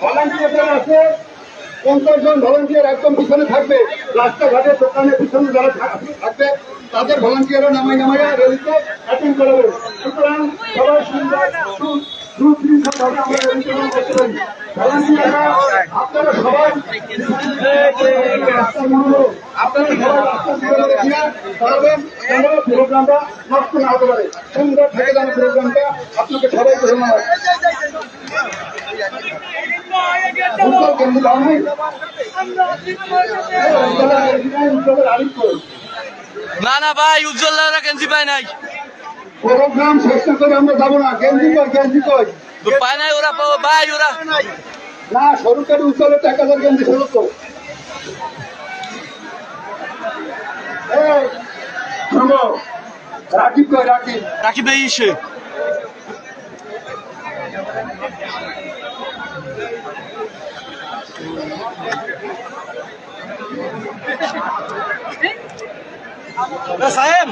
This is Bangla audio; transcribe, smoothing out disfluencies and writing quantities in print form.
ভলান্টিয়ার আছে 50 জন ভলান্টিয়ার একদম পিছনে থাকবে, রাস্তাঘাটে দোকানে পিছনে যারা থাকবে তাদের ভলান্টিয়াররা নামাইয়া র্যালিতে অ্যাটেন্ড করাবে। সুতরাং সবাই সুন্দর সুশৃঙ্খলভাবে আমরা র্যালিতে করতে পারি। ভলান্টিয়াররা আপনারা সবাই প্রোগ্রামটা নষ্ট না হতে পারে, সুন্দর থেকে যাবে প্রোগ্রামটা। আপনাকে সবাইকে ধন্যবাদ। না না ভাই, উজ্জ্বলরা কেন্দ্রি পায় নাই। প্রোগ্রাম চেষ্টা করে আমরা যাবো না। কেন্দ্রি কই পায় নাই ওরা, ভাই ওরা না সরকারি উজ্জ্বলের 1000 কেন্দ্রি সরু তো রাকিব কই রাকিব এই সে সাহেব।